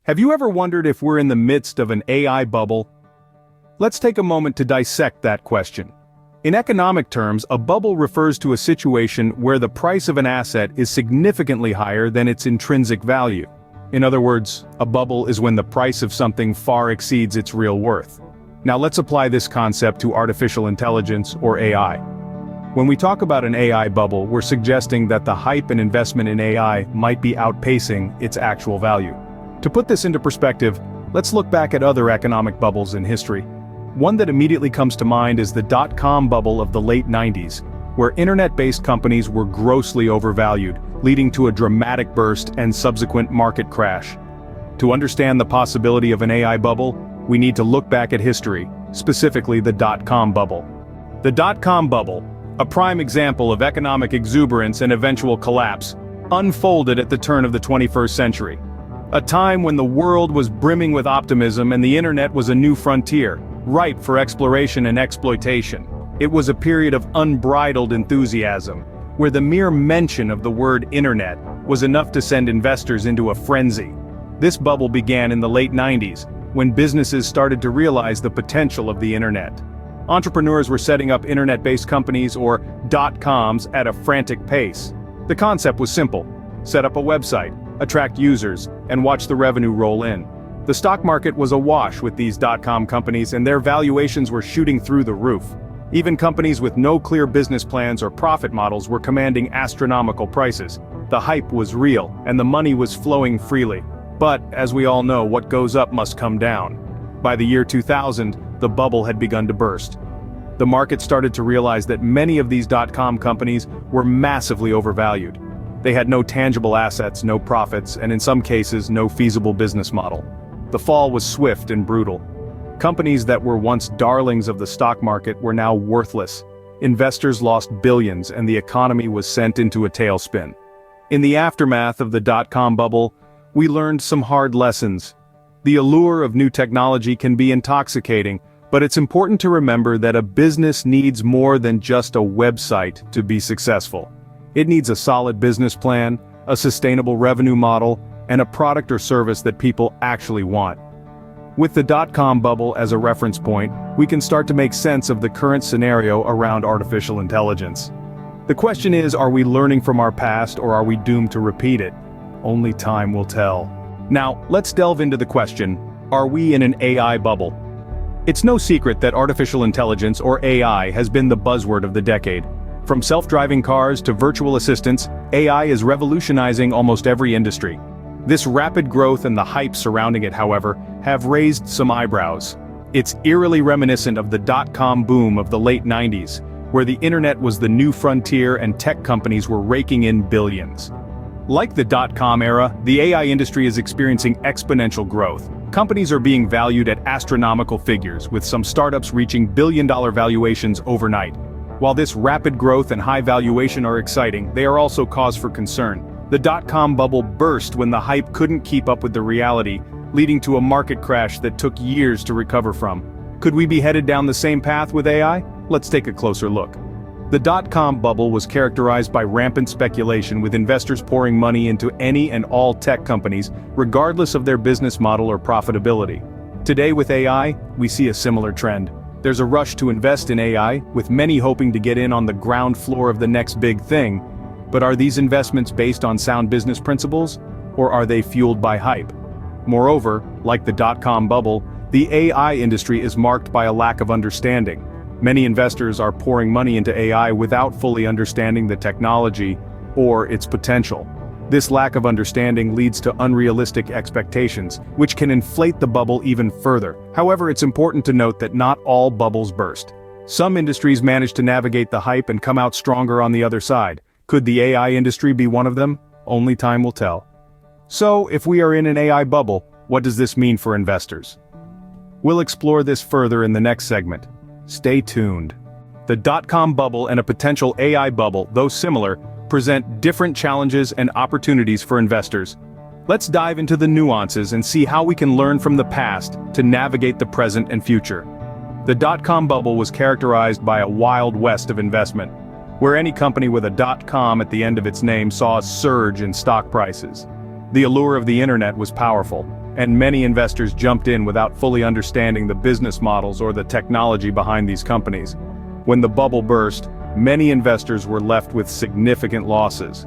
Have you ever wondered if we're in the midst of an AI bubble? Let's take a moment to dissect that question. In economic terms, a bubble refers to a situation where the price of an asset is significantly higher than its intrinsic value. In other words, a bubble is when the price of something far exceeds its real worth. Now let's apply this concept to artificial intelligence, or AI. When we talk about an AI bubble, we're suggesting that the hype and investment in AI might be outpacing its actual value. To put this into perspective, let's look back at other economic bubbles in history. One that immediately comes to mind is the dot-com bubble of the late 90s, where internet-based companies were grossly overvalued, leading to a dramatic burst and subsequent market crash. To understand the possibility of an AI bubble, we need to look back at history, specifically the dot-com bubble. The dot-com bubble, a prime example of economic exuberance and eventual collapse, unfolded at the turn of the 21st century. A time when the world was brimming with optimism and the internet was a new frontier, ripe for exploration and exploitation. It was a period of unbridled enthusiasm, where the mere mention of the word internet was enough to send investors into a frenzy. This bubble began in the late 90s, when businesses started to realize the potential of the internet. Entrepreneurs were setting up internet-based companies, or dot-coms, at a frantic pace. The concept was simple: set up a website, attract users, and watch the revenue roll in. The stock market was awash with these dot-com companies, and their valuations were shooting through the roof. Even companies with no clear business plans or profit models were commanding astronomical prices. The hype was real, and the money was flowing freely. But, as we all know, what goes up must come down. By the year 2000, the bubble had begun to burst. The market started to realize that many of these dot-com companies were massively overvalued. They had no tangible assets, no profits, and in some cases, no feasible business model. The fall was swift and brutal. Companies that were once darlings of the stock market were now worthless. Investors lost billions, and the economy was sent into a tailspin. In the aftermath of the dot-com bubble, we learned some hard lessons. The allure of new technology can be intoxicating, but it's important to remember that a business needs more than just a website to be successful. It needs a solid business plan, a sustainable revenue model, and a product or service that people actually want. With the dot-com bubble as a reference point, we can start to make sense of the current scenario around artificial intelligence. The question is, are we learning from our past, or are we doomed to repeat it? Only time will tell. Now, let's delve into the question, are we in an AI bubble? It's no secret that artificial intelligence, or AI, has been the buzzword of the decade. From self-driving cars to virtual assistants, AI is revolutionizing almost every industry. This rapid growth and the hype surrounding it, however, have raised some eyebrows. It's eerily reminiscent of the dot-com boom of the late 90s, where the internet was the new frontier and tech companies were raking in billions. Like the dot-com era, the AI industry is experiencing exponential growth. Companies are being valued at astronomical figures, with some startups reaching billion-dollar valuations overnight. While this rapid growth and high valuation are exciting, they are also cause for concern. The dot-com bubble burst when the hype couldn't keep up with the reality, leading to a market crash that took years to recover from. Could we be headed down the same path with AI? Let's take a closer look. The dot-com bubble was characterized by rampant speculation, with investors pouring money into any and all tech companies, regardless of their business model or profitability. Today with AI, we see a similar trend. There's a rush to invest in AI, with many hoping to get in on the ground floor of the next big thing. But are these investments based on sound business principles, or are they fueled by hype? Moreover, like the dot-com bubble, the AI industry is marked by a lack of understanding. Many investors are pouring money into AI without fully understanding the technology or its potential. This lack of understanding leads to unrealistic expectations, which can inflate the bubble even further. However, it's important to note that not all bubbles burst. Some industries manage to navigate the hype and come out stronger on the other side. Could the AI industry be one of them? Only time will tell. So, if we are in an AI bubble, what does this mean for investors? We'll explore this further in the next segment. Stay tuned. The dot-com bubble and a potential AI bubble, though similar, present different challenges and opportunities for investors. Let's dive into the nuances and see how we can learn from the past to navigate the present and future. The dot-com bubble was characterized by a wild west of investment, where any company with a .com at the end of its name saw a surge in stock prices. The allure of the internet was powerful. and many investors jumped in without fully understanding the business models or the technology behind these companies. When the bubble burst, many investors were left with significant losses.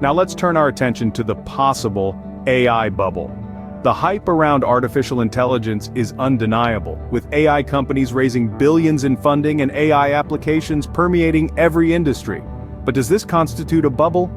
Now let's turn our attention to the possible AI bubble. The hype around artificial intelligence is undeniable, with AI companies raising billions in funding and AI applications permeating every industry. But does this constitute a bubble?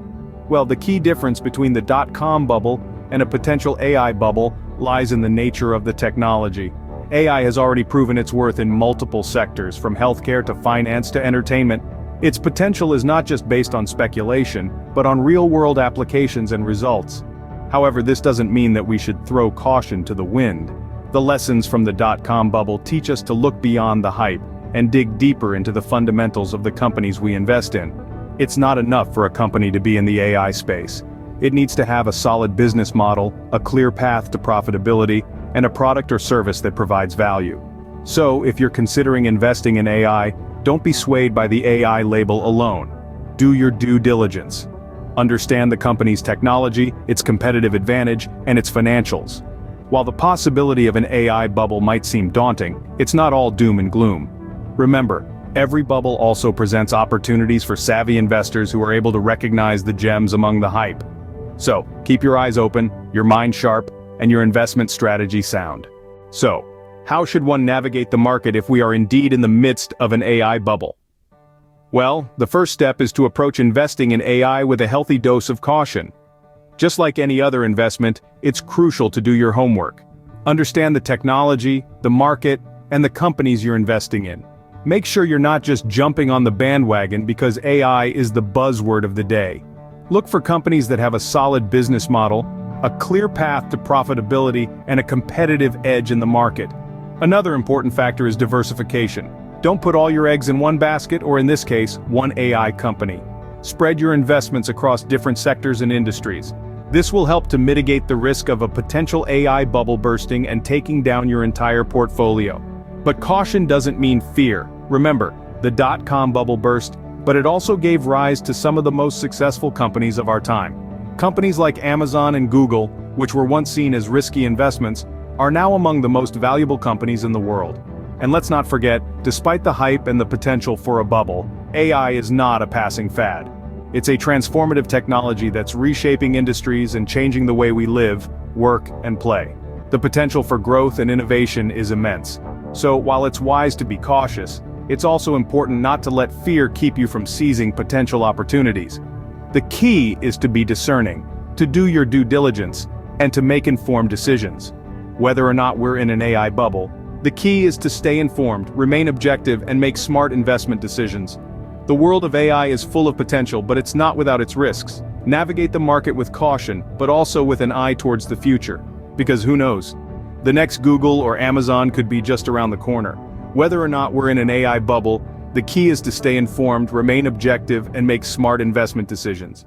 Well, the key difference between the dot-com bubble and a potential AI bubble lies in the nature of the technology. AI has already proven its worth in multiple sectors, from healthcare to finance to entertainment. Its potential is not just based on speculation, but on real-world applications and results. However, this doesn't mean that we should throw caution to the wind. The lessons from the dot-com bubble teach us to look beyond the hype and dig deeper into the fundamentals of the companies we invest in. It's not enough for a company to be in the AI space. It needs to have a solid business model, a clear path to profitability, and a product or service that provides value. So, if you're considering investing in AI, don't be swayed by the AI label alone. Do your due diligence. Understand the company's technology, its competitive advantage, and its financials. While the possibility of an AI bubble might seem daunting, it's not all doom and gloom. Remember, every bubble also presents opportunities for savvy investors who are able to recognize the gems among the hype. So, keep your eyes open, your mind sharp, and your investment strategy sound. So, how should one navigate the market if we are indeed in the midst of an AI bubble? Well, the first step is to approach investing in AI with a healthy dose of caution. Just like any other investment, it's crucial to do your homework. Understand the technology, the market, and the companies you're investing in. Make sure you're not just jumping on the bandwagon because AI is the buzzword of the day. Look for companies that have a solid business model, a clear path to profitability, and a competitive edge in the market. Another important factor is diversification. Don't put all your eggs in one basket, or in this case, one AI company. Spread your investments across different sectors and industries. This will help to mitigate the risk of a potential AI bubble bursting and taking down your entire portfolio. But caution doesn't mean fear. Remember, the dot-com bubble burst, but it also gave rise to some of the most successful companies of our time. Companies like Amazon and Google, which were once seen as risky investments, are now among the most valuable companies in the world. And let's not forget, despite the hype and the potential for a bubble, AI is not a passing fad. It's a transformative technology that's reshaping industries and changing the way we live, work, and play. The potential for growth and innovation is immense. So, while it's wise to be cautious, it's also important not to let fear keep you from seizing potential opportunities. The key is to be discerning, to do your due diligence, and to make informed decisions. Whether or not we're in an AI bubble, the key is to stay informed, remain objective, and make smart investment decisions. The world of AI is full of potential, but it's not without its risks. Navigate the market with caution, but also with an eye towards the future. Because who knows? The next Google or Amazon could be just around the corner. Whether or not we're in an AI bubble, the key is to stay informed, remain objective, and make smart investment decisions.